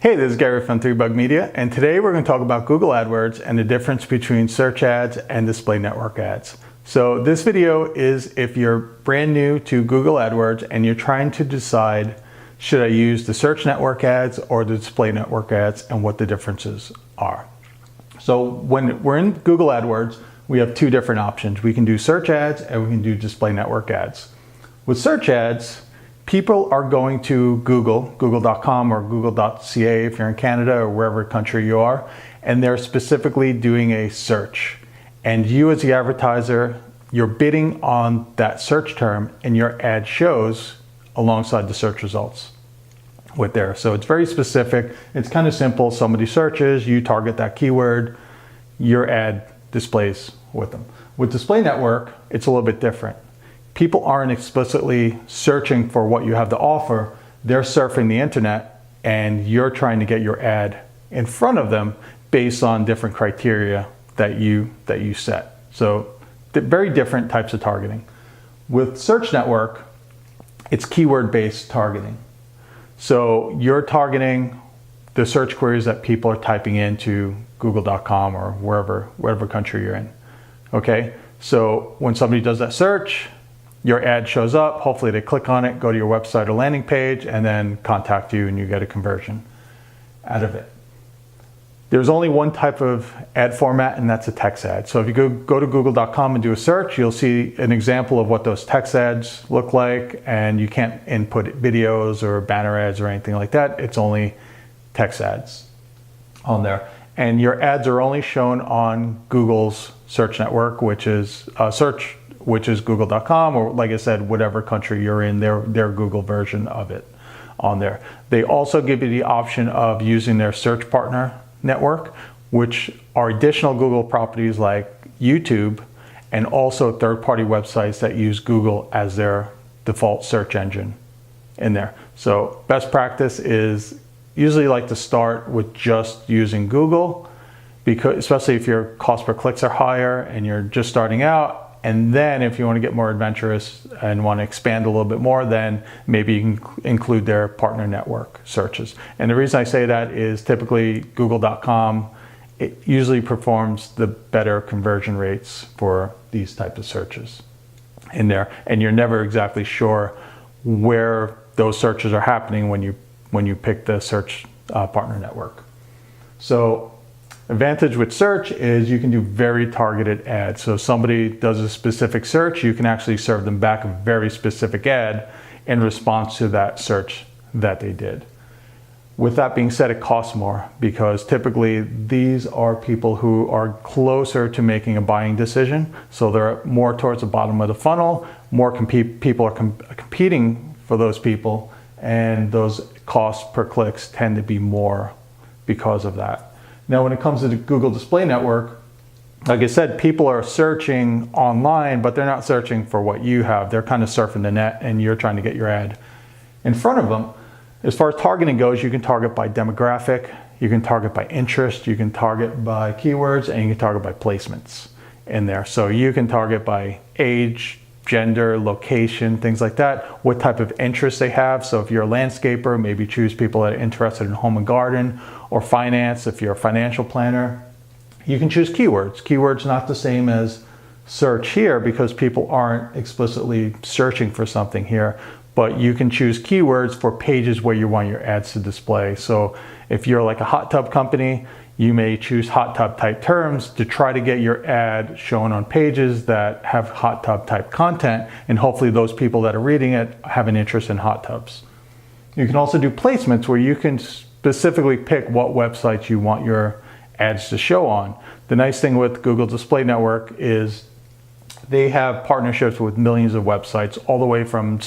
Hey, this is Gary from 3Bug Media, and today we're going to talk about Google AdWords and the difference between search ads and display network ads. So this video is if you're brand new to Google AdWords and you're trying to decide, should I use the search network ads or the display network ads and what the differences are. So when we're in Google AdWords, we have two different options. We can do search ads and we can do display network ads. With search ads, people are going to google.com or google.ca if you're in Canada or wherever country you are, and they're specifically doing a search. And you as the advertiser, you're bidding on that search term and your ad shows alongside the search results with there. So it's very specific. It's kind of simple. Somebody searches, you target that keyword, your ad displays with them. With display network, it's a little bit different. People aren't explicitly searching for what you have to offer. They're surfing the internet and you're trying to get your ad in front of them based on different criteria that you set. So very different types of targeting. With search network, it's keyword-based targeting. So you're targeting the search queries that people are typing into google.com or whatever country you're in. Okay, so when somebody does that search, your ad shows up, hopefully they click on it, go to your website or landing page, and then contact you and you get a conversion out of it. There's only one type of ad format, and that's a text ad. So if you go to google.com and do a search, you'll see an example of what those text ads look like, and you can't input videos or banner ads or anything like that. It's only text ads on there. And your ads are only shown on Google's search network, which is google.com, or like I said, whatever country you're in, their Google version of it on there. They also give you the option of using their search partner network, which are additional Google properties like YouTube and also third-party websites that use Google as their default search engine in there. So best practice is usually like to start with just using Google, because especially if your cost per clicks are higher and you're just starting out. And then if you want to get more adventurous and want to expand a little bit more, then maybe you can include their partner network searches. And the reason I say that is typically google.com, it usually performs the better conversion rates for these types of searches in there. And you're never exactly sure where those searches are happening when you pick the search partner network. So advantage with search is you can do very targeted ads. So if somebody does a specific search, you can actually serve them back a very specific ad in response to that search that they did. With that being said, it costs more because typically these are people who are closer to making a buying decision. So they're more towards the bottom of the funnel, more people are competing for those people, and those costs per clicks tend to be more because of that. Now, when it comes to the Google Display Network, like I said, people are searching online, but they're not searching for what you have. They're kind of surfing the net and you're trying to get your ad in front of them. As far as targeting goes, you can target by demographic, you can target by interest, you can target by keywords, and you can target by placements in there. So you can target by age, gender, location, things like that, what type of interest they have. So if you're a landscaper, maybe choose people that are interested in home and garden, or finance. If you're a financial planner, you can choose keywords. Keywords not the same as search here because people aren't explicitly searching for something here, but you can choose keywords for pages where you want your ads to display. So if you're like a hot tub company, you may choose hot tub type terms to try to get your ad shown on pages that have hot tub type content, and hopefully those people that are reading it have an interest in hot tubs. You can also do placements where you can specifically pick what websites you want your ads to show on. The nice thing with Google Display Network is they have partnerships with millions of websites, all the way from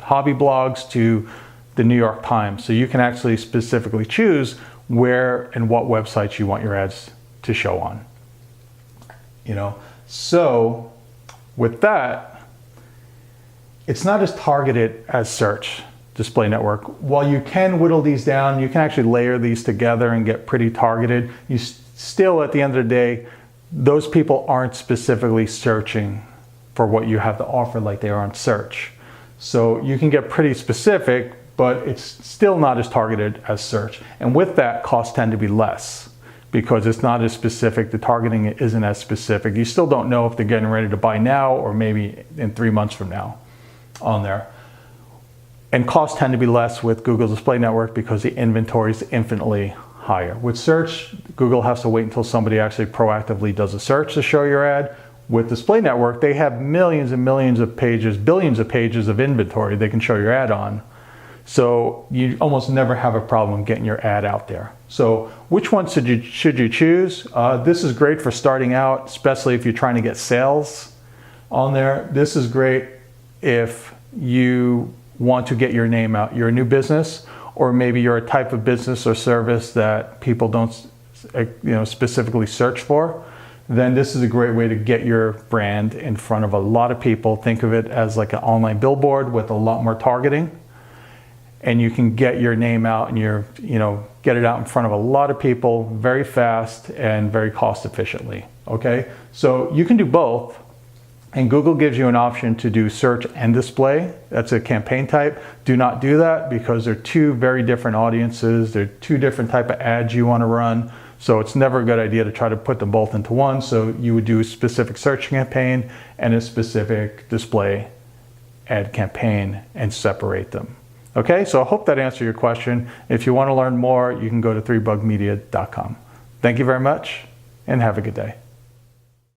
hobby blogs to the New York Times. So you can actually specifically choose where and what websites you want your ads to show on. So with that, it's not as targeted as search display network. While you can whittle these down, you can actually layer these together and get pretty targeted. You still, at the end of the day, those people aren't specifically searching for what you have to offer like they are on search. So you can get pretty specific, but it's still not as targeted as search. And with that, costs tend to be less because it's not as specific. The targeting isn't as specific. You still don't know if they're getting ready to buy now or maybe in 3 months from now on there. And costs tend to be less with Google Display Network because the inventory is infinitely higher. With search, Google has to wait until somebody actually proactively does a search to show your ad. With Display Network, they have millions and millions of pages, billions of pages of inventory they can show your ad on. So you almost never have a problem getting your ad out there. So which one should you choose? This is great for starting out, especially if you're trying to get sales on there. This is great if you want to get your name out. You're a new business, or maybe you're a type of business or service that people don't specifically search for. Then this is a great way to get your brand in front of a lot of people. Think of it as like an online billboard with a lot more targeting. And you can get your name out and get it out in front of a lot of people very fast and very cost efficiently. Okay, so you can do both, and Google gives you an option to do search and display. That's a campaign type. Do not do that because they're two very different audiences. They're two different type of ads you want to run. So it's never a good idea to try to put them both into one. So you would do a specific search campaign and a specific display ad campaign and separate them. Okay, so I hope that answered your question. If you want to learn more, you can go to 3bugmedia.com. Thank you very much and have a good day.